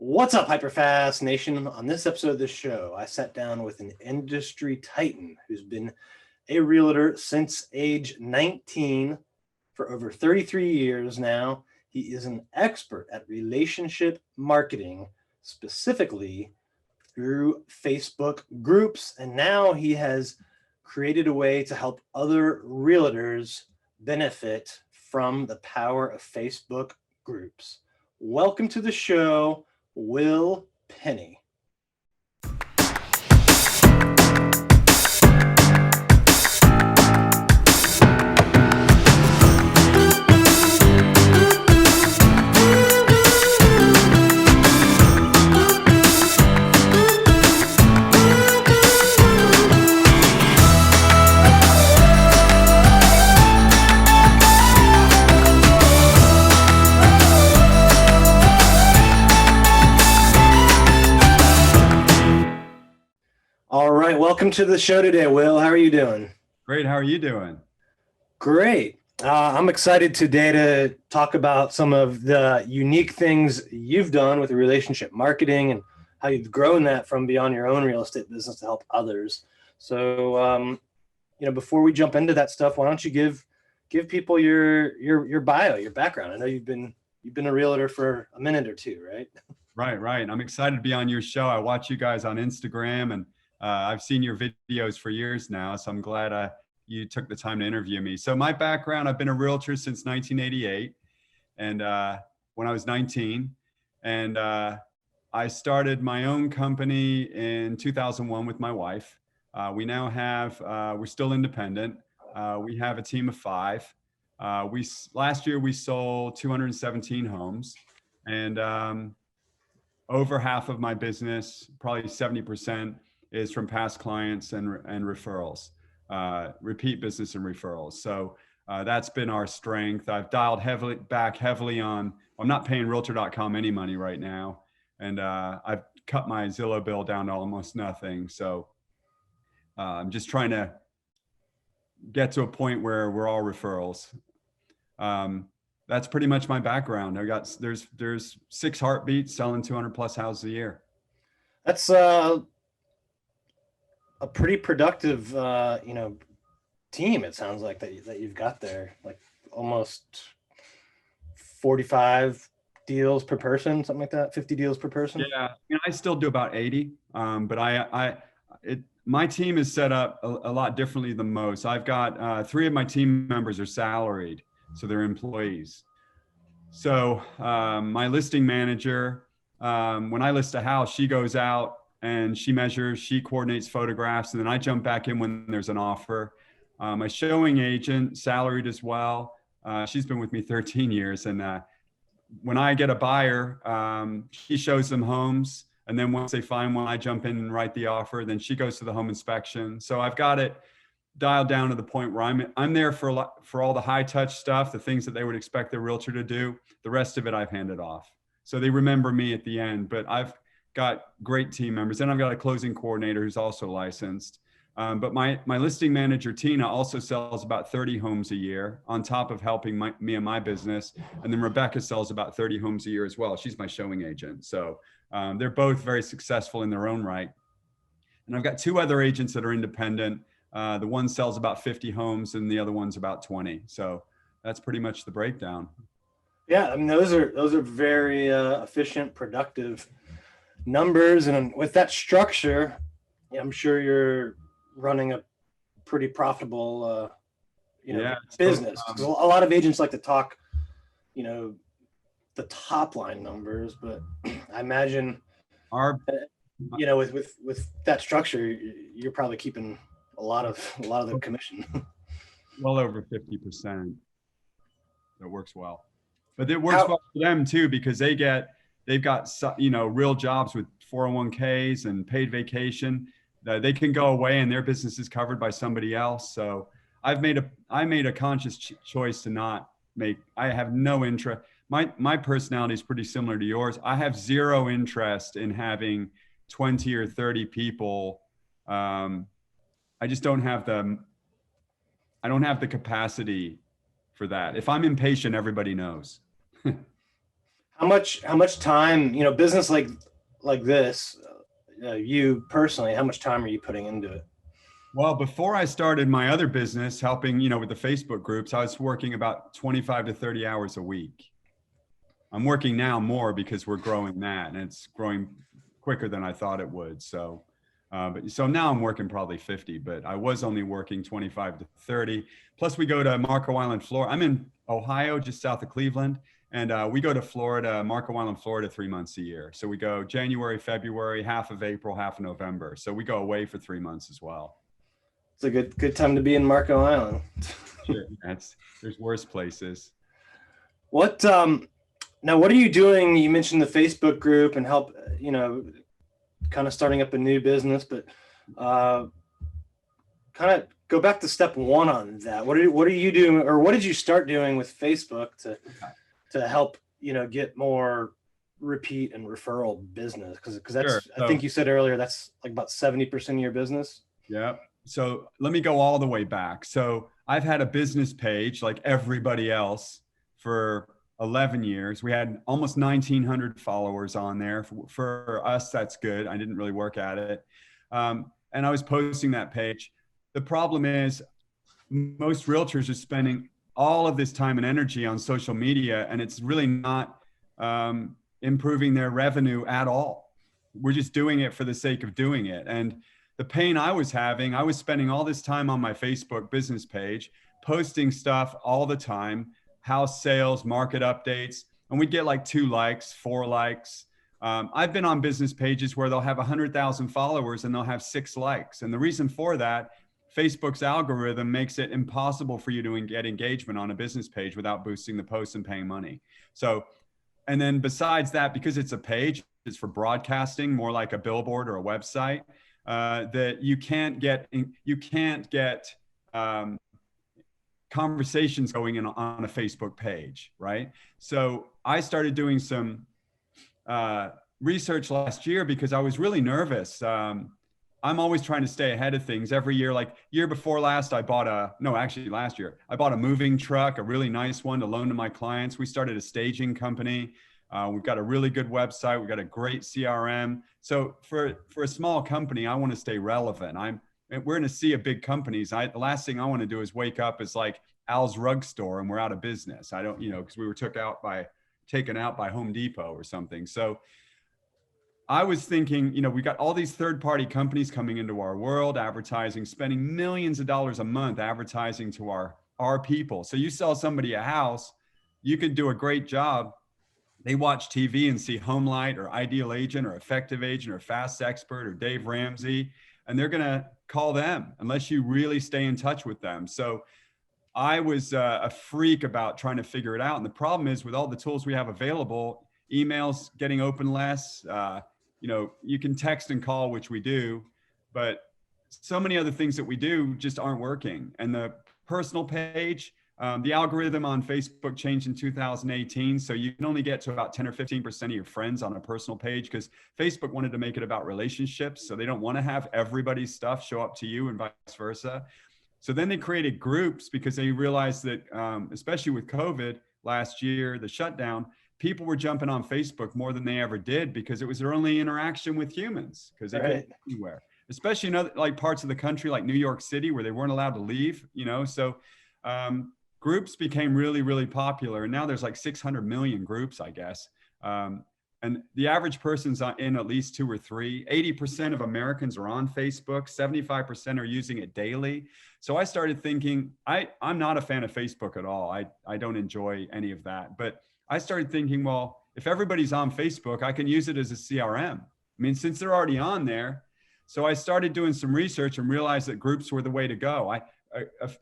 What's up, HyperFast Nation? On this episode of the show, I sat down with an industry titan who's been a realtor since age 19 for over 33 years now. He is an expert at relationship marketing, specifically through Facebook groups, and now he has created a way to help other realtors benefit from the power of Facebook groups. Welcome to the show, Will Penney. All right, welcome to the show today, Will. How are you doing? Great. How are you doing? Great. I'm excited today to talk about some of the unique things you've done with relationship marketing and how you've grown that from beyond your own real estate business to help others. So, before we jump into that stuff, why don't you give people your bio, your background? I know you've been a realtor for a minute or two, right? Right. I'm excited to be on your show. I watch you guys on Instagram, and I've seen your videos for years now, so I'm glad you took the time to interview me. So my background, I've been a realtor since 1988, and when I was 19, and I started my own company in 2001 with my wife. We now have, we're still independent. We have a team of 5. Last year we sold 217 homes, and over half of my business, probably 70%, is from past clients and referrals, repeat business and referrals. So that's been our strength. I've dialed heavily on, I'm not paying Realtor.com any money right now. And I've cut my Zillow bill down to almost nothing. So I'm just trying to get to a point where we're all referrals. That's pretty much my background. There's 6 heartbeats selling 200 plus houses a year. That's a pretty productive, team. It sounds like that you've got there, like almost 45 deals per person, something like that, 50 deals per person. Yeah, I still do about 80, but my team is set up a lot differently than most. I've got 3 of my team members are salaried, so they're employees. So my listing manager, when I list a house, she goes out and she measures, she coordinates photographs, and then I jump back in when there's an offer. My showing agent, salaried as well. She's been with me 13 years. And when I get a buyer, she shows them homes. And then once they find one, I jump in and write the offer. Then she goes to the home inspection. So I've got it dialed down to the point where I'm there for all the high touch stuff, the things that they would expect their realtor to do. The rest of it I've handed off. So they remember me at the end, but I've got great team members. And I've got a closing coordinator who's also licensed. But my listing manager, Tina, also sells about 30 homes a year on top of helping me and my business. And then Rebecca sells about 30 homes a year as well. She's my showing agent. So they're both very successful in their own right. And I've got 2 other agents that are independent. The one sells about 50 homes and the other one's about 20. So that's pretty much the breakdown. Yeah, I mean, those are very efficient, productive numbers. And with that structure, I'm sure you're running a pretty profitable business. A lot of agents like to talk, the top line numbers, but I imagine with that structure, you're probably keeping a lot of the commission. Well over 50%. That works well, but it works well for them too, because they've got real jobs with 401ks and paid vacation. They can go away and their business is covered by somebody else. So I made a conscious choice to not make. I have no interest. My personality is pretty similar to yours. I have zero interest in having 20 or 30 people. I just don't have the capacity for that. If I'm impatient, everybody knows. how much time, business like this, you personally, how much time are you putting into it? Well, before I started my other business, helping, with the Facebook groups, I was working about 25 to 30 hours a week. I'm working now more because we're growing that, and it's growing quicker than I thought it would. So now I'm working probably 50, but I was only working 25 to 30. Plus we go to Marco Island, Florida. I'm in Ohio, just south of Cleveland. And we go to Florida, Marco Island, Florida, 3 months a year. So we go January, February, half of April, half of November. So we go away for 3 months as well. It's a good time to be in Marco Island. Sure, there's worse places. What now? What are you doing? You mentioned the Facebook group and help, kind of starting up a new business, but kind of go back to step one on that. What are you doing, or what did you start doing with Facebook to help get more repeat and referral business? Because that's Sure. I think you said earlier that's like about 70% of your business. Yeah. So let me go all the way back. So I've had a business page like everybody else for 11 years. We had almost 1,900 followers on there. For us, that's good. I didn't really work at it. And I was posting that page. The problem is most realtors are spending all of this time and energy on social media, and it's really not improving their revenue at all. We're just doing it for the sake of doing it. And the pain I was having, I was spending all this time on my Facebook business page, posting stuff all the time, house sales, market updates, and we'd get like 2 likes, 4 likes. I've been on business pages where they'll have 100,000 followers and they'll have 6 likes. And the reason for that, Facebook's algorithm makes it impossible for you to get engagement on a business page without boosting the posts and paying money. So, and then besides that, because it's a page, it's for broadcasting, more like a billboard or a website, that you can't get conversations going on a Facebook page, right? So I started doing some research last year because I was really nervous. I'm always trying to stay ahead of things every year. Like year before last, last year, I bought a moving truck, a really nice one to loan to my clients. We started a staging company. We've got a really good website. We've got a great CRM. So for a small company, I want to stay relevant. We're in a sea of big companies. The last thing I want to do is wake up as like Al's Rug Store and we're out of business. I don't, because we were taken out by Home Depot or something. So I was thinking, we got all these third-party companies coming into our world, advertising, spending millions of dollars a month advertising to our people. So you sell somebody a house, you could do a great job. They watch TV and see Homelight or Ideal Agent or Effective Agent or Fast Expert or Dave Ramsey, and they're going to call them unless you really stay in touch with them. So I was a freak about trying to figure it out. And the problem is with all the tools we have available, emails getting open less, you can text and call, which we do, but so many other things that we do just aren't working. And the personal page, the algorithm on Facebook changed in 2018. So you can only get to about 10 or 15% of your friends on a personal page because Facebook wanted to make it about relationships. So they don't want to have everybody's stuff show up to you and vice versa. So then they created groups because they realized that, especially with COVID last year, the shutdown, people were jumping on Facebook more than they ever did because it was their only interaction with humans because they couldn't go anywhere, especially in other like parts of the country like New York City where they weren't allowed to leave, So groups became really, really popular. And now there's like 600 million groups, I guess. And the average person's in at least 2 or 3. 80% of Americans are on Facebook. 75% are using it daily. So I started thinking, I'm not a fan of Facebook at all. I don't enjoy any of that. But I started thinking, well, if everybody's on Facebook, I can use it as a CRM. I mean, since they're already on there. So I started doing some research and realized that groups were the way to go.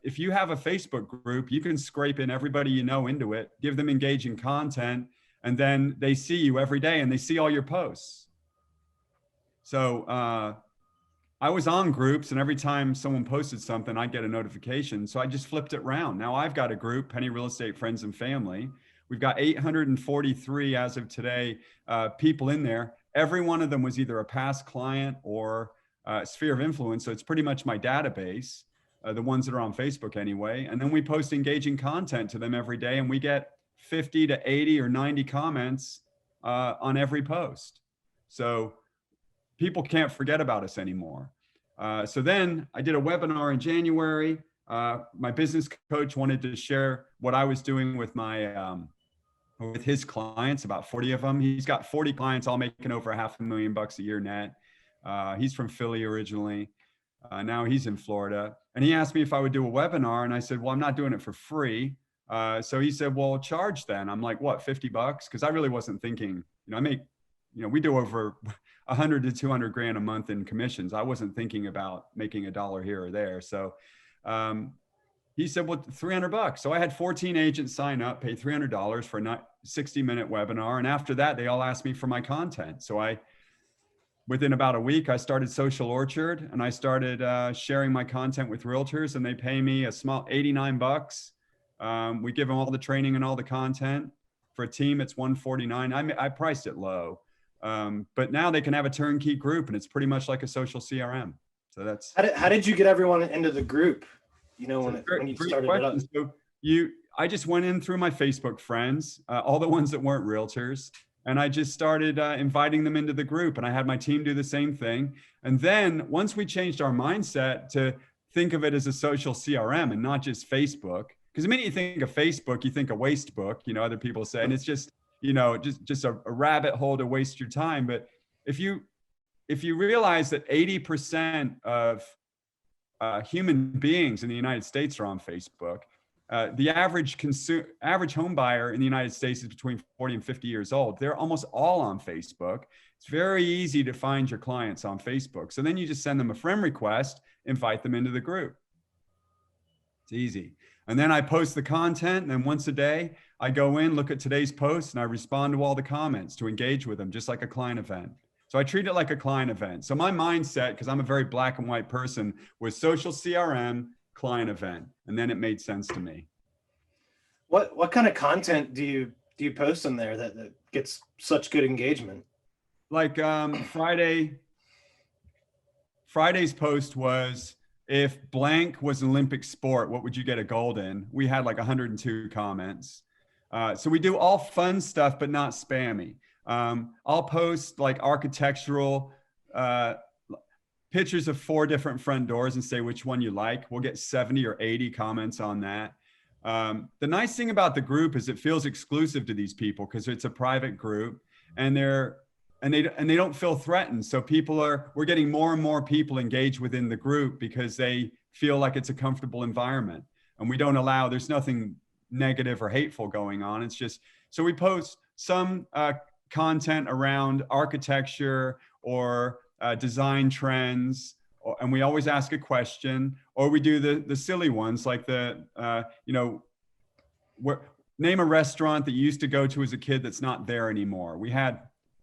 If you have a Facebook group, you can scrape in everybody you know into it, give them engaging content, and then they see you every day and they see all your posts. So I was on groups, and every time someone posted something, I'd get a notification. So I just flipped it around. Now I've got a group, Penney Real Estate Friends and Family. We've got 843 as of today, people in there. Every one of them was either a past client or sphere of influence. So it's pretty much my database, the ones that are on Facebook anyway. And then we post engaging content to them every day, and we get 50 to 80 or 90 comments on every post. So people can't forget about us anymore. So then I did a webinar in January. My business coach wanted to share what I was doing with with his clients, about 40 of them. He's got 40 clients, all making over $500,000 a year net. He's from Philly originally. Now he's in Florida. And he asked me if I would do a webinar. And I said, well, I'm not doing it for free. So he said, well, charge then. I'm like, what, $50? Because I really wasn't thinking, we do over 100 to 200 grand a month in commissions. I wasn't thinking about making a dollar here or there. So he said, well, $300. So I had 14 agents sign up, pay $300 for a 60-minute webinar. And after that, they all asked me for my content. So within about a week, I started Social Orchard, and I started sharing my content with realtors, and they pay me a small $89. We give them all the training and all the content. For a team, it's $149. I priced it low, but now they can have a turnkey group, and it's pretty much like a social CRM. So that's how did you get everyone into the group? When you started it up. So I just went in through my Facebook friends, all the ones that weren't realtors. And I just started inviting them into the group, and I had my team do the same thing. And then once we changed our mindset to think of it as a social CRM and not just Facebook, because the minute you think of Facebook, you think of waste book, other people say, and it's just, just a rabbit hole to waste your time. But if you realize that 80% of human beings in the United States are on Facebook, the average home buyer in the United States is between 40 and 50 years old. They're almost all on Facebook. It's very easy to find your clients on Facebook. So then you just send them a friend request, invite them into the group. It's easy. And then I post the content, and then once a day, I go in, look at today's post, and I respond to all the comments to engage with them, just like a client event. So I treat it like a client event. So my mindset, because I'm a very black and white person, was social CRM, client event, and then it made sense to me. What kind of content do you post in there that gets such good engagement? Like Friday's post was, if blank was an Olympic sport, what would you get a gold in? We had like 102 comments. So we do all fun stuff, but not spammy. I'll post like architectural pictures of 4 different front doors and say which one you like. We'll get 70 or 80 comments on that. The nice thing about the group is it feels exclusive to these people because it's a private group, and they don't feel threatened. So we're getting more and more people engaged within the group because they feel like it's a comfortable environment, and there's nothing negative or hateful going on. It's just, so we post some content around architecture or design trends, and we always ask a question, or we do the silly ones like name a restaurant that you used to go to as a kid that's not there anymore. We had,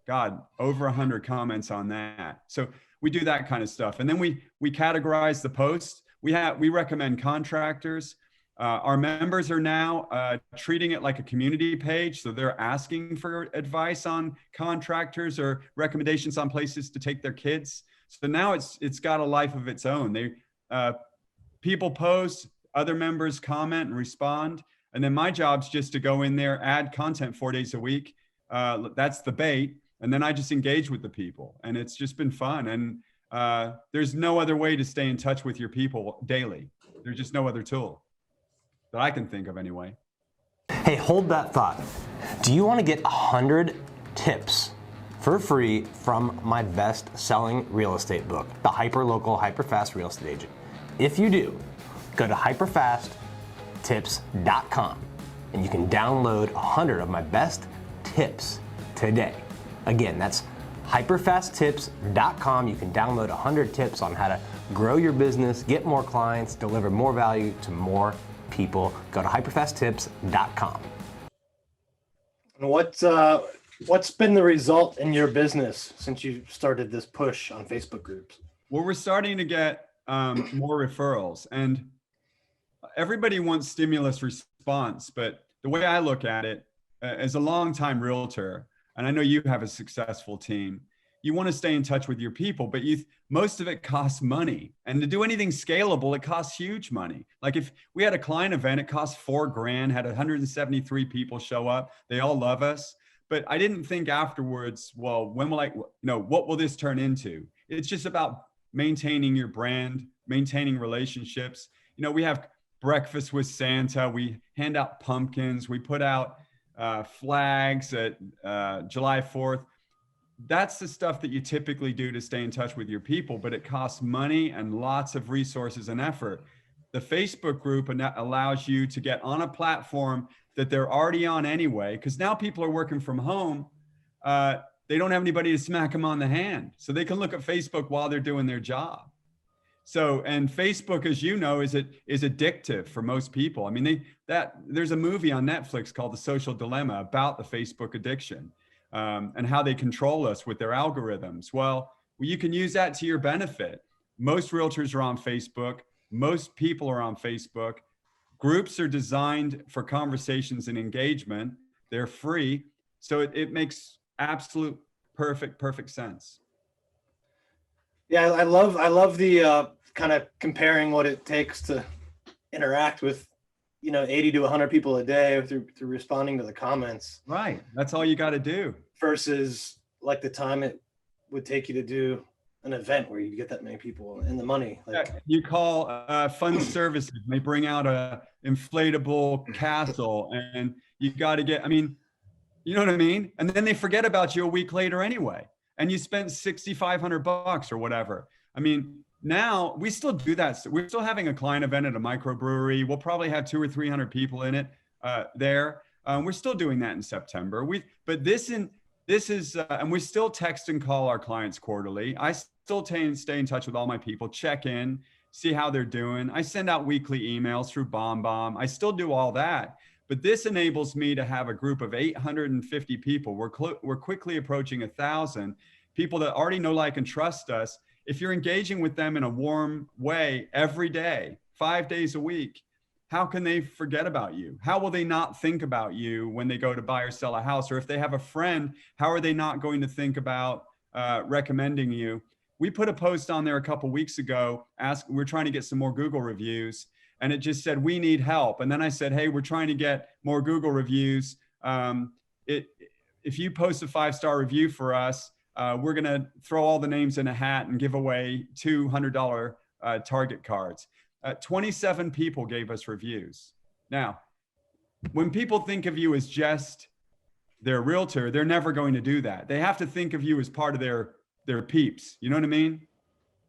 over 100 comments on that. So we do that kind of stuff. And then we categorize the posts. We recommend contractors. Our members are now treating it like a community page. So they're asking for advice on contractors or recommendations on places to take their kids. So now it's got a life of its own. People post, other members comment and respond. And then my job's just to go in there, add content 4 days a week. That's the bait. And then I just engage with the people. And it's just been fun. And there's no other way to stay in touch with your people daily. There's just no other tool that I can think of anyway. Hey, hold that thought. Do you want to get 100 tips for free from my best-selling real estate book, The Hyperlocal, HyperFast Real Estate Agent? If you do, go to hyperfasttips.com and you can download 100 of my best tips today. Again, that's hyperfasttips.com. You can download 100 tips on how to grow your business, get more clients, deliver more value to more people. Go to hyperfasttips.com. And what's been the result in your business since you started this push on Facebook groups? Well, we're starting to get more referrals, and everybody wants stimulus response. But the way I look at it, as a longtime realtor, and I know you have a successful team, you want to stay in touch with your people, but most of it costs money. And to do anything scalable, it costs huge money. Like if we had a client event, it cost $4,000, had 173 people show up. They all love us. But I didn't think afterwards, well, when will what will this turn into? It's just about maintaining your brand, maintaining relationships. We have breakfast with Santa. We hand out pumpkins. We put out flags at July 4th. That's the stuff that you typically do to stay in touch with your people, but it costs money and lots of resources and effort. The Facebook group allows you to get on a platform that they're already on anyway, because now people are working from home. They don't have anybody to smack them on the hand. So they can look at Facebook while they're doing their job. So, and Facebook, as you know, is addictive for most people. I mean, there's a movie on Netflix called The Social Dilemma about the Facebook addiction, and how they control us with their algorithms. Well, you can use that to your benefit. Most realtors are on Facebook. Most people are on Facebook. Groups are designed for conversations and engagement. They're free. So it makes absolute perfect sense. Yeah, I love the kind of comparing what it takes to interact with 80 to 100 people a day through responding to the comments. Right. That's all you got to do. Versus like the time it would take you to do an event where you get that many people and the money. You call fund services. They bring out a inflatable castle, and you got to get. I mean, you know what I mean? And then they forget about you a week later anyway, and you spent $6,500 or whatever. I mean, now we still do that. We're still having a client event at a microbrewery. We'll probably have 200 or 300 people in it there. We're still doing that in September. But this is, and we still text and call our clients quarterly. I still stay in touch with all my people, check in, see how they're doing. I send out weekly emails through BombBomb. I still do all that. But this enables me to have a group of 850 people. We're quickly approaching 1,000 people that already know, like, and trust us. If you're engaging with them in a warm way every day, 5 days a week, how can they forget about you? How will they not think about you when they go to buy or sell a house? Or if they have a friend, how are they not going to think about recommending you? We put a post on there a couple weeks ago, we're trying to get some more Google reviews, and it just said, we need help. And then I said, hey, we're trying to get more Google reviews. If you post a 5-star review for us, we're going to throw all the names in a hat and give away $200 Target cards. 27 people gave us reviews. Now, when people think of you as just their realtor, they're never going to do that. They have to think of you as part of their peeps. You know what I mean?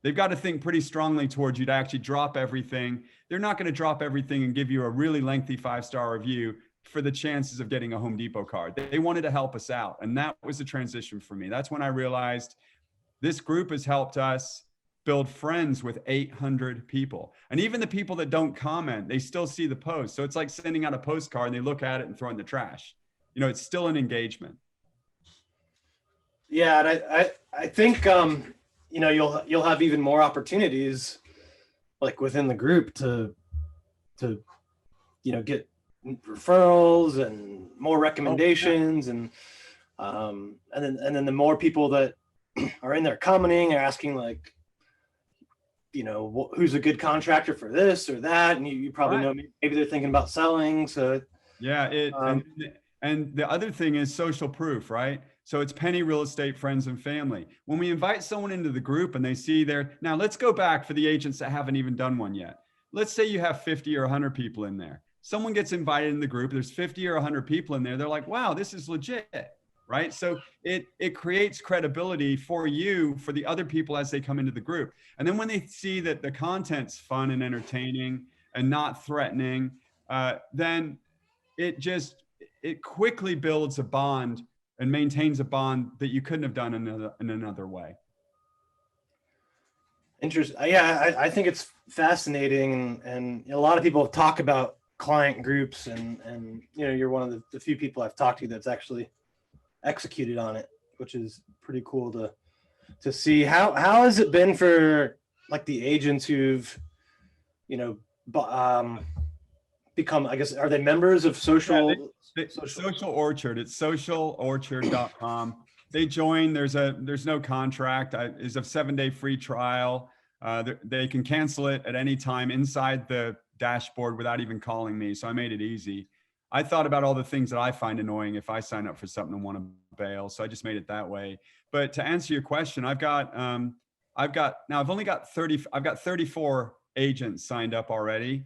They've got to think pretty strongly towards you to actually drop everything. They're not going to drop everything and give you a really lengthy 5-star review for the chances of getting a Home Depot card. They wanted to help us out. And that was the transition for me. That's when I realized this group has helped us build friends with 800 people. And even the people that don't comment, they still see the post. So it's like sending out a postcard and they look at it and throw it in the trash. It's still an engagement. Yeah. And I think, you'll have even more opportunities like within the group to get referrals and more recommendations. And then the more people that are in there commenting or asking, like, who's a good contractor for this or that, and you probably know maybe they're thinking about selling. So yeah, and the other thing is social proof, right? So it's Penney Real Estate Friends and Family. When we invite someone into the group and they see now let's go back for the agents that haven't even done one yet. Let's say you have 50 or 100 people in there. Someone gets invited in the group. There's 50 or 100 people in there. They're like, wow, this is legit, right? So it creates credibility for you, for the other people as they come into the group. And then when they see that the content's fun and entertaining and not threatening, then it quickly builds a bond and maintains a bond that you couldn't have done in another way. Interesting. Yeah, I think it's fascinating, and a lot of people talk about client groups, and you're one of the few people I've talked to that's actually executed on it, which is pretty cool to see. How has it been for like the agents who've become, I guess, are they members of Social Orchard? It's socialorchard.com. They join. There's no contract. It's a 7-day free trial. They can cancel it at any time inside the dashboard without even calling me. So I made it easy. I thought about all the things that I find annoying if I sign up for something and want to bail. So I just made it that way. But to answer your question, I've only got 34 agents signed up already.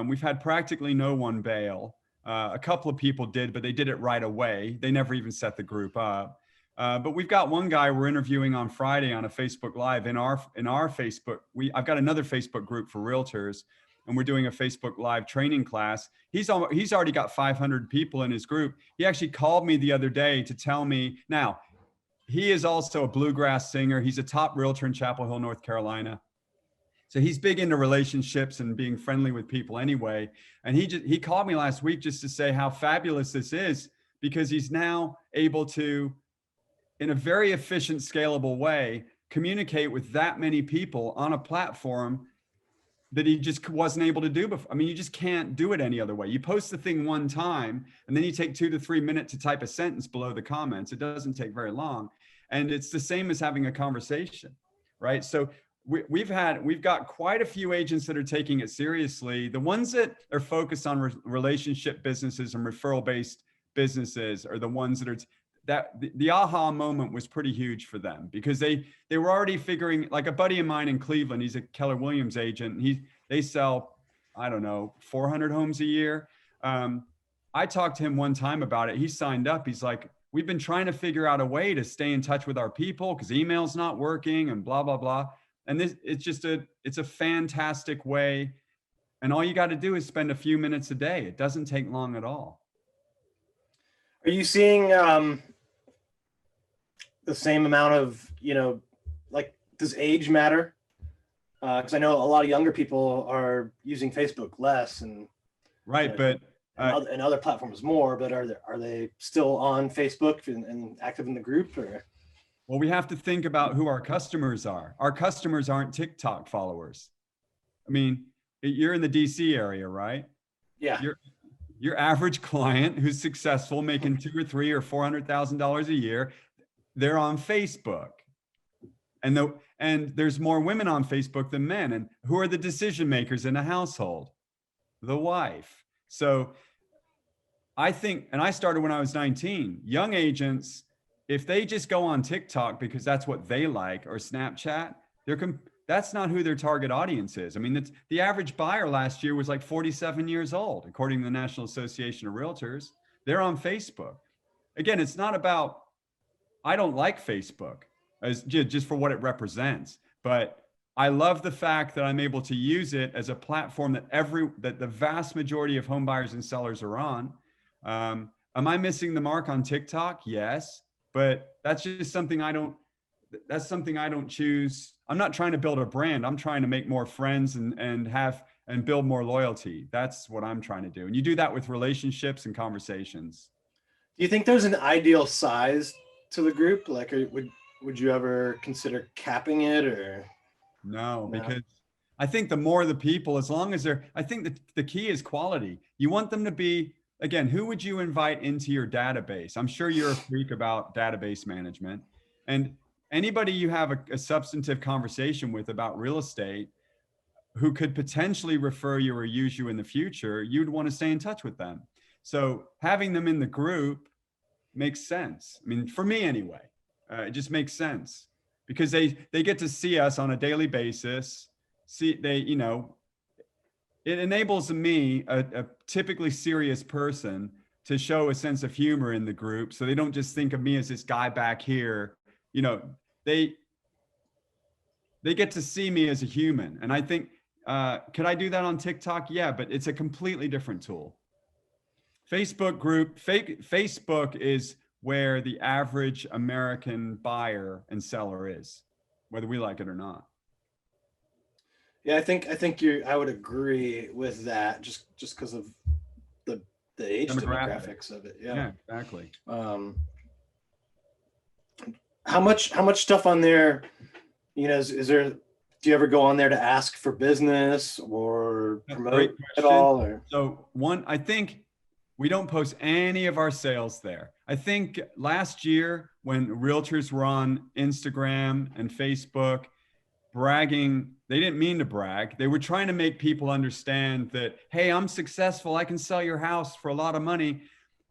We've had practically no one bail. A couple of people did, but they did it right away. They never even set the group up. But we've got one guy we're interviewing on Friday on a Facebook Live in our Facebook. I've got another Facebook group for realtors, and we're doing a Facebook Live training class. He's already got 500 people in his group. He actually called me the other day to tell me. Now, he is also a bluegrass singer. He's a top realtor in Chapel Hill, North Carolina. So he's big into relationships and being friendly with people anyway. And he called me last week just to say how fabulous this is, because he's now able to, in a very efficient, scalable way, communicate with that many people on a platform that he just wasn't able to do before. I mean, you just can't do it any other way. You post the thing one time, and then you take 2 to 3 minutes to type a sentence below the comments. It doesn't take very long. And it's the same as having a conversation, right? So we've got quite a few agents that are taking it seriously. The ones that are focused on relationship businesses and referral-based businesses are the ones that are, the aha moment was pretty huge for them, because they were already figuring, like a buddy of mine in Cleveland, he's a Keller Williams agent. They sell, I don't know, 400 homes a year. I talked to him one time about it. He signed up. He's like, we've been trying to figure out a way to stay in touch with our people because email's not working and blah, blah, blah. And it's a fantastic way. And all you got to do is spend a few minutes a day. It doesn't take long at all. Are you seeing the same amount of, like, does age matter? Because I know a lot of younger people are using Facebook less, and right, but and other platforms more. But are they still on Facebook and active in the group? Or? Well, we have to think about who our customers are. Our customers aren't TikTok followers. I mean, you're in the DC area, right? Yeah. Your average client who's successful, making $200,000 or $300,000 or $400,000 a year, they're on Facebook. And there's more women on Facebook than men. And who are the decision makers in a household? The wife. So I think, and I started when I was 19, young agents, if they just go on TikTok because that's what they like, or Snapchat, that's not who their target audience is. I mean, the average buyer last year was like 47 years old, according to the National Association of Realtors. They're on Facebook. Again, it's not about, I don't like Facebook as just for what it represents, but I love the fact that I'm able to use it as a platform that the vast majority of home buyers and sellers are on. Am I missing the mark on TikTok? Yes, but that's just something I don't choose. I'm not trying to build a brand. I'm trying to make more friends and build more loyalty. That's what I'm trying to do. And you do that with relationships and conversations. Do you think there's an ideal size to the group? Like, would you ever consider capping it, or? No, because I think the more the people, as long as I think that the key is quality. You want them to be, again, who would you invite into your database? I'm sure you're a freak about database management, and anybody you have a substantive conversation with about real estate who could potentially refer you or use you in the future, you'd want to stay in touch with them. So having them in the group makes sense. I mean, for me anyway, it just makes sense because they get to see us on a daily basis. It enables me, a typically serious person, to show a sense of humor in the group. So they don't just think of me as this guy back here. They get to see me as a human. And I think, could I do that on TikTok? Yeah, but it's a completely different tool. Facebook is where the average American buyer and seller is, whether we like it or not. Yeah, I think I would agree with that, just because of the age demographics of it. Yeah, exactly. How much stuff on there, is there, do you ever go on there to ask for business or promote at all? Or? So I think we don't post any of our sales there. I think last year when realtors were on Instagram and Facebook, bragging. They didn't mean to brag. They were trying to make people understand that, hey, I'm successful. I can sell your house for a lot of money.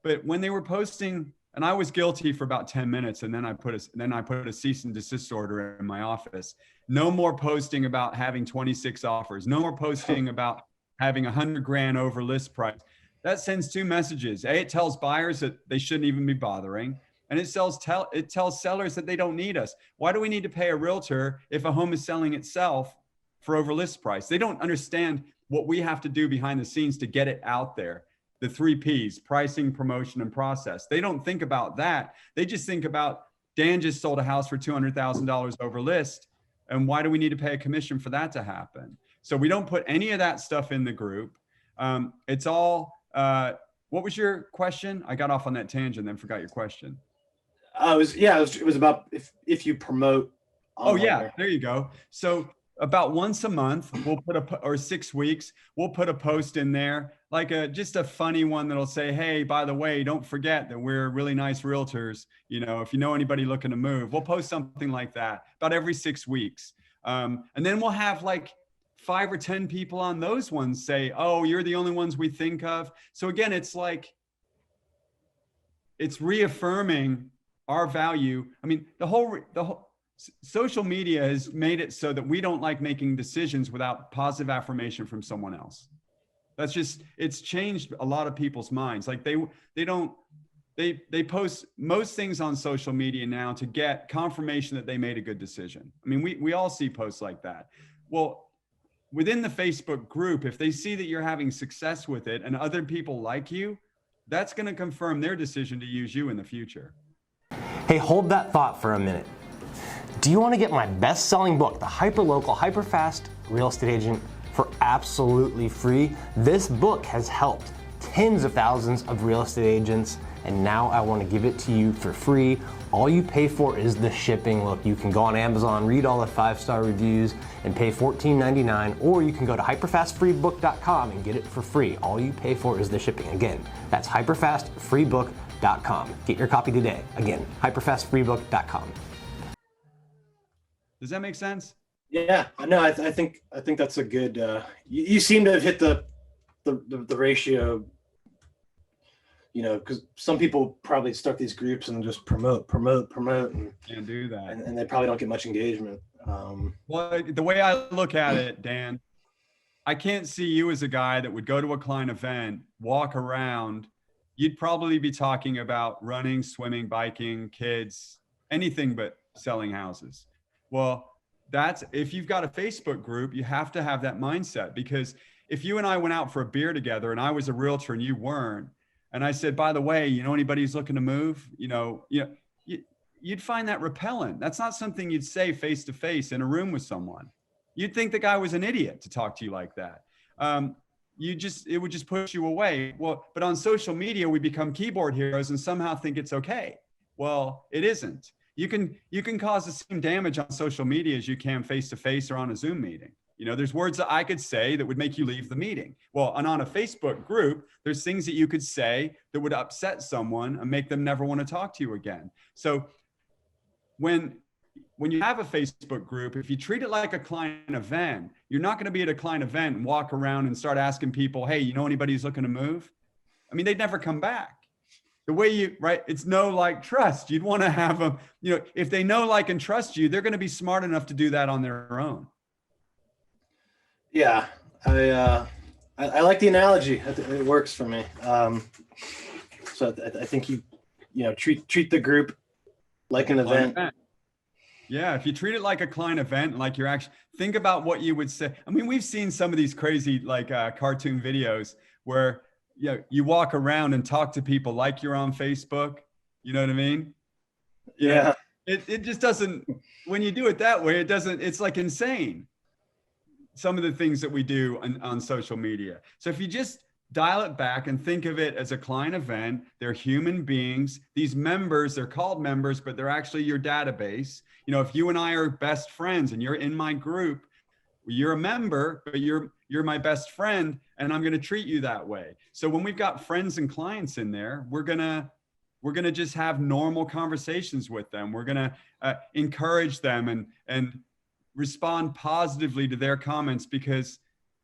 But when they were posting, and I was guilty for about 10 minutes, and then I put a cease and desist order in my office. No more posting about having 26 offers. No more posting about having 100 grand over list price. That sends two messages. A, it tells buyers that they shouldn't even be bothering. And it tells sellers that they don't need us. Why do we need to pay a realtor if a home is selling itself for over list price? They don't understand what we have to do behind the scenes to get it out there. The 3 Ps, pricing, promotion, and process. They don't think about that. They just think about, Dan just sold a house for $200,000 over list. And why do we need to pay a commission for that to happen? So we don't put any of that stuff in the group. It's all, what was your question? I got off on that tangent, then forgot your question. It was about if you promote. Oh yeah, there you go. So about once a month, we'll put or 6 weeks, we'll put a post in there, like just a funny one that'll say, hey, by the way, don't forget that we're really nice realtors. You know, if you know anybody looking to move, we'll post something like that about every 6 weeks. And then we'll have like 5 or 10 people on those ones say, oh, you're the only ones we think of. So again, it's like, it's reaffirming our value. I mean, the whole social media has made it so that we don't like making decisions without positive affirmation from someone else. That's just, it's changed a lot of people's minds. Like they post most things on social media now to get confirmation that they made a good decision. I mean, we all see posts like that. Well, within the Facebook group, if they see that you're having success with it and other people like you, that's going to confirm their decision to use you in the future. Hey, hold that thought for a minute. Do you want to get my best-selling book, The Hyperlocal, HyperFast Real Estate Agent, for absolutely free? This book has helped tens of thousands of real estate agents, and now I want to give it to you for free. All you pay for is the shipping. Look, you can go on Amazon, read all the 5-star reviews, and pay $14.99, or you can go to hyperfastfreebook.com and get it for free. All you pay for is the shipping. Again, that's hyperfastfreebook.com. Get your copy today. Again, hyperfastfreebook.com. Does that make sense? Yeah, no, I think that's a good. You seem to have hit the ratio. You know, because some people probably start these groups and just promote, and can't do that, and they probably don't get much engagement. Well, the way I look at it, Dan, I can't see you as a guy that would go to a client event, walk around. You'd probably be talking about running, swimming, biking, kids, anything but selling houses. Well, that's, if you've got a Facebook group, you have to have that mindset, because if you and I went out for a beer together and I was a realtor and you weren't, and I said, by the way, you know anybody who's looking to move? You'd find that repellent. That's not something you'd say face to face in a room with someone. You'd think the guy was an idiot to talk to you like that. It would just push you away. Well, but on social media, we become keyboard heroes and somehow think it's okay. Well, it isn't. You can cause the same damage on social media as you can face to face or on a Zoom meeting. You know, there's words that I could say that would make you leave the meeting. Well, and on a Facebook group, there's things that you could say that would upset someone and make them never want to talk to you again. So when you have a Facebook group, if you treat it like a client event, you're not going to be at a client event and walk around and start asking people, hey, you know anybody who's looking to move? I mean, they'd never come back. The way it's know, like, trust. You'd want to have them, if they know, like, and trust you, they're going to be smart enough to do that on their own. Yeah, I like the analogy. It works for me. So I think you treat the group like an event. Yeah, if you treat it like a client event, like you're actually, think about what you would say. I mean, we've seen some of these crazy cartoon videos where you walk around and talk to people like you're on Facebook. You know what I mean? Yeah. It just doesn't, when you do it that way, it's like insane. Some of the things that we do on social media. So if you just dial it back and think of it as a client event, they're human beings. These members, they're called members, but they're actually your database. If you and I are best friends and you're in my group, you're a member, but you're my best friend, and I'm going to treat you that way. So when we've got friends and clients in there, we're going to just have normal conversations with them. We're going to encourage them and respond positively to their comments, because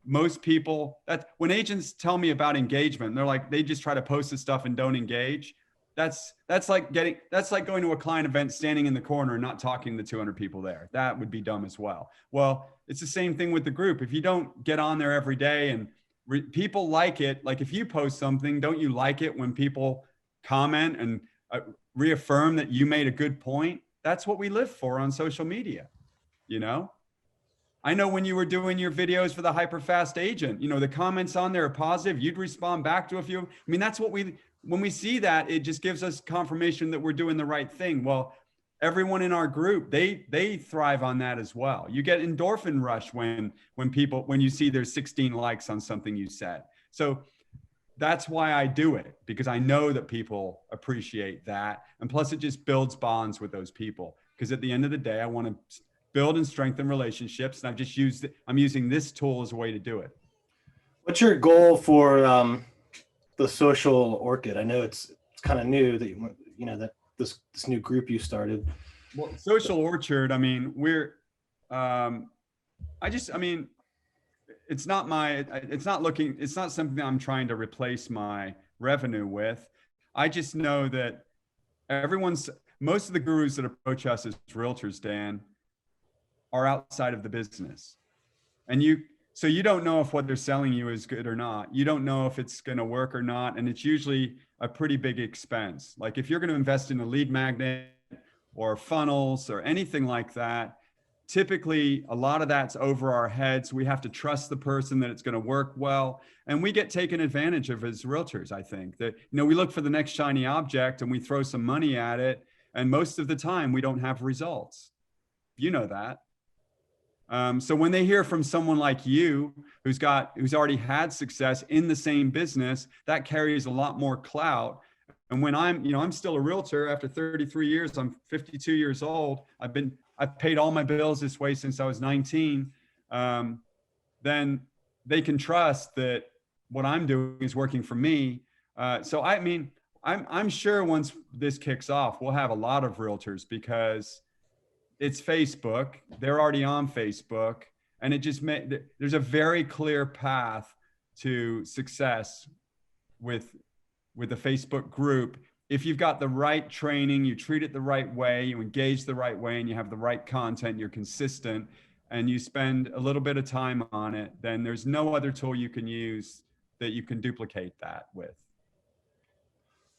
most people, that when agents tell me about engagement, they're like, they just try to post the stuff and don't engage. That's like going to a client event, standing in the corner and not talking to the 200 people there. That would be dumb as well. Well, it's the same thing with the group. If you don't get on there every day and people like it, like if you post something, don't you like it when people comment and reaffirm that you made a good point? That's what we live for on social media. You know, I know when you were doing your videos for the HyperFast agent, you know, the comments on there are positive. You'd respond back to a few. I mean, that's what when we see that, it just gives us confirmation that we're doing the right thing. Well, everyone in our group, they thrive on that as well. You get endorphin rush when you see there's 16 likes on something you said. So that's why I do it, because I know that people appreciate that. And plus it just builds bonds with those people. Because at the end of the day, I want to build and strengthen relationships. And I'm using this tool as a way to do it. What's your goal for the social orchid? I know it's kind of new that you know that this new group you started. Well, Social Orchard, I mean, it's not something I'm trying to replace my revenue with. I just know that most of the gurus that approach us as realtors, Dan, are outside of the business. So you don't know if what they're selling you is good or not. You don't know if it's going to work or not. And it's usually a pretty big expense. Like if you're going to invest in a lead magnet or funnels or anything like that, typically a lot of that's over our heads. We have to trust the person that it's going to work well. And we get taken advantage of as realtors, I think. That, you know, we look for the next shiny object and we throw some money at it. And most of the time we don't have results. You know that. So when they hear from someone like you, who's already had success in the same business, that carries a lot more clout. And when I'm still a realtor after 33 years, I'm 52 years old. I've paid all my bills this way since I was 19. Then they can trust that what I'm doing is working for me. So I mean, I'm sure once this kicks off, we'll have a lot of realtors, because it's Facebook. They're already on Facebook, and there's a very clear path to success with the Facebook group. If you've got the right training, you treat it the right way, you engage the right way, and you have the right content, you're consistent, and you spend a little bit of time on it, then there's no other tool you can use that you can duplicate that with.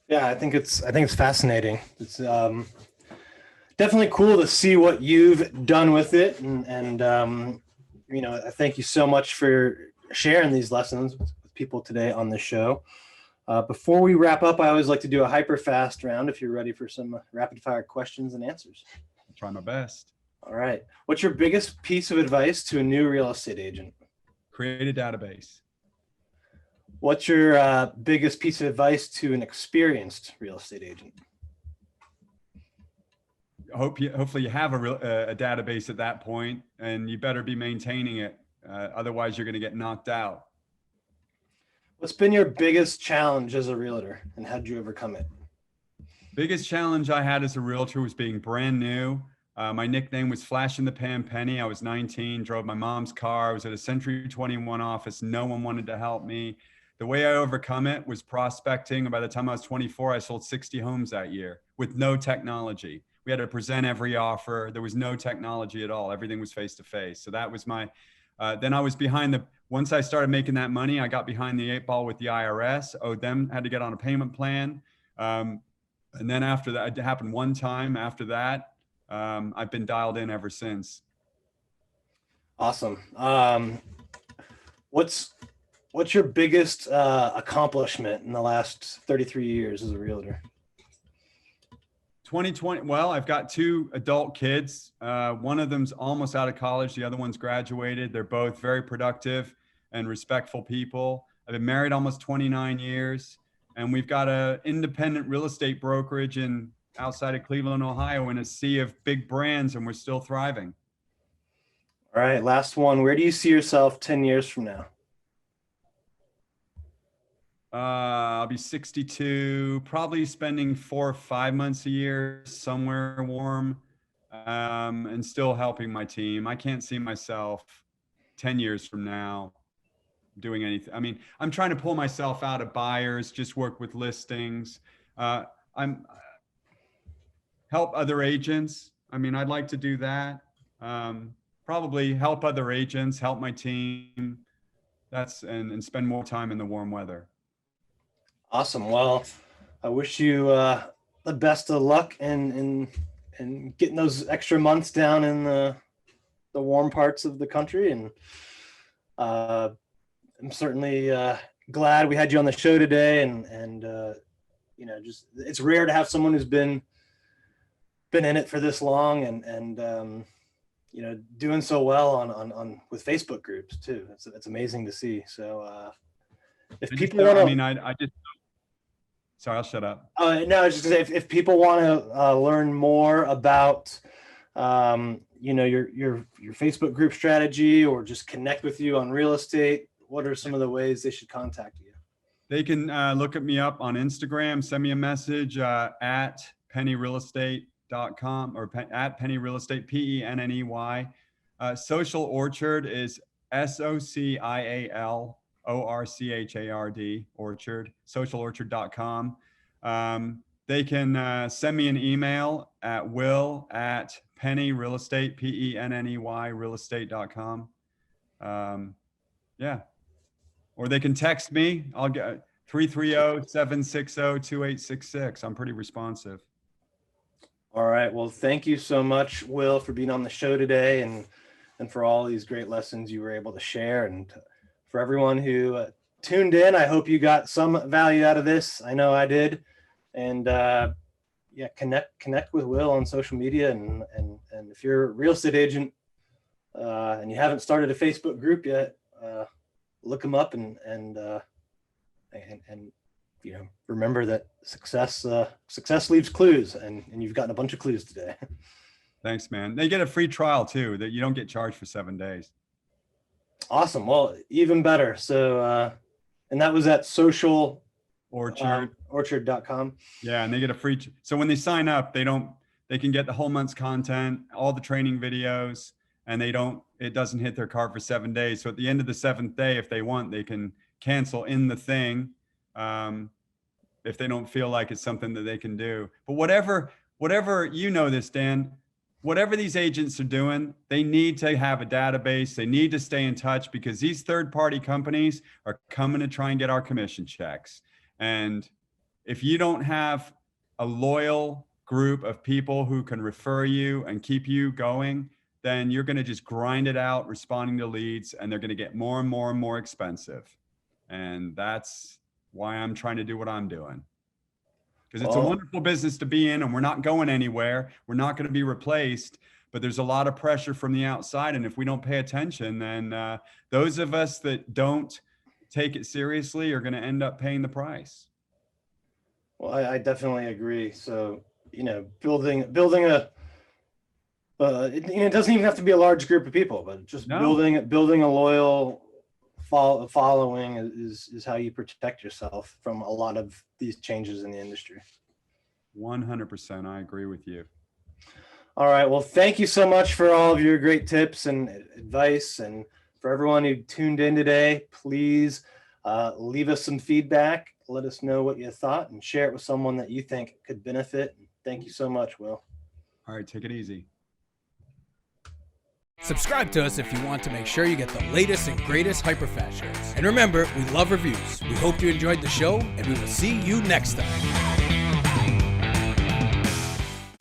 Yeah, I think it's fascinating. It's definitely cool to see what you've done with it, and you know, I thank you so much for sharing these lessons with people today on the show. Before we wrap up, I always like to do a HyperFast round if you're ready for some rapid fire questions and answers. I'll try my best. All right. What's your biggest piece of advice to a new real estate agent? Create a database. What's your biggest piece of advice to an experienced real estate agent? Hopefully you have a database at that point, and you better be maintaining it. Otherwise you're going to get knocked out. What's been your biggest challenge as a realtor, and how did you overcome it? Biggest challenge I had as a realtor was being brand new. My nickname was Flash in the Pan Penney. I was 19, drove my mom's car. I was at a Century 21 office. No one wanted to help me. The way I overcome it was prospecting. And by the time I was 24, I sold 60 homes that year with no technology. We had to present every offer. There was no technology at all. Everything was face-to-face. So that was then I was once I started making that money, I got behind the 8 ball with the IRS, owed them, had to get on a payment plan. And then after that, it happened one time. After that, I've been dialed in ever since. Awesome. What's your biggest accomplishment in the last 33 years as a realtor? 2020. Well, I've got 2 adult kids. One of them's almost out of college. The other one's graduated. They're both very productive and respectful people. I've been married almost 29 years, and we've got an independent real estate brokerage outside of Cleveland, Ohio, in a sea of big brands, and we're still thriving. All right, last one. Where do you see yourself 10 years from now? I'll be 62, probably spending 4 or 5 months a year somewhere warm. and still helping my team. I can't see myself 10 years from now doing anything. I mean, I'm trying to pull myself out of buyers, just work with listings. I'm help other agents. I mean, I'd like to do that. Probably help other agents, help my team. And spend more time in the warm weather. Awesome. Well, I wish you the best of luck in getting those extra months down in the warm parts of the country. And I'm certainly glad we had you on the show today. And you know, just it's rare to have someone who's been in it for this long and you know, doing so well on with Facebook groups too. It's amazing to see. So if people want to, I mean, I just, sorry, I'll shut up. No, I was just gonna say, if people want to learn more about, you know, your Facebook group strategy, or just connect with you on real estate, what are some of the ways they should contact you? They can look at me up on Instagram, send me a message at pennyrealestate.com or at Penney Real Estate, Penney. Social Orchard is SOCIALORCHARD, Orchard, socialorchard.com. They can send me an email at will@pennyrealestate, PENNEY, realestate.com. Yeah. Or they can text me. I'll get 330-760-2866. I'm pretty responsive. All right. Well, thank you so much, Will, for being on the show today and for all these great lessons you were able to share. And for everyone who tuned in, I hope you got some value out of this. I know I did. And yeah, connect with Will on social media. And if you're a real estate agent and you haven't started a Facebook group yet, look him up and you know, remember that success leaves clues, and you've gotten a bunch of clues today. Thanks, man. They get a free trial too, that you don't get charged for 7 days. Awesome. Well, even better. So and that was at social orchard.com. Yeah, and they get a free so when they sign up, they can get the whole month's content, all the training videos, and it doesn't hit their cart for 7 days. So at the end of the 7th day, if they want, they can cancel in the thing. If they don't feel like it's something that they can do. But whatever, you know this, Dan, whatever these agents are doing, they need to have a database. They need to stay in touch, because these third-party companies are coming to try and get our commission checks. And if you don't have a loyal group of people who can refer you and keep you going, then you're going to just grind it out responding to leads, and they're going to get more and more and more expensive. And that's why I'm trying to do what I'm doing, because it's a wonderful business to be in, and we're not going anywhere. We're not going to be replaced, but there's a lot of pressure from the outside. And if we don't pay attention, then those of us that don't take it seriously are going to end up paying the price. Well, I definitely agree. So, you know, building a, it doesn't even have to be a large group of people, but just building a loyal following is how you protect yourself from a lot of these changes in the industry. 100%. I agree with you. All right. Well, thank you so much for all of your great tips and advice. And for everyone who tuned in today, please leave us some feedback. Let us know what you thought and share it with someone that you think could benefit. Thank you so much, Will. All right. Take it easy. Subscribe to us if you want to make sure you get the latest and greatest HyperFast shows. And remember, we love reviews. We hope you enjoyed the show, and we will see you next time.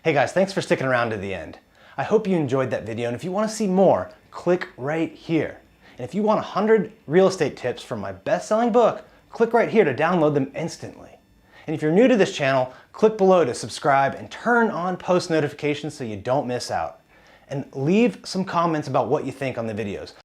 Hey guys, thanks for sticking around to the end. I hope you enjoyed that video, and if you want to see more, click right here. And if you want 100 real estate tips from my best-selling book, click right here to download them instantly. And if you're new to this channel, click below to subscribe and turn on post notifications so you don't miss out. And leave some comments about what you think on the videos.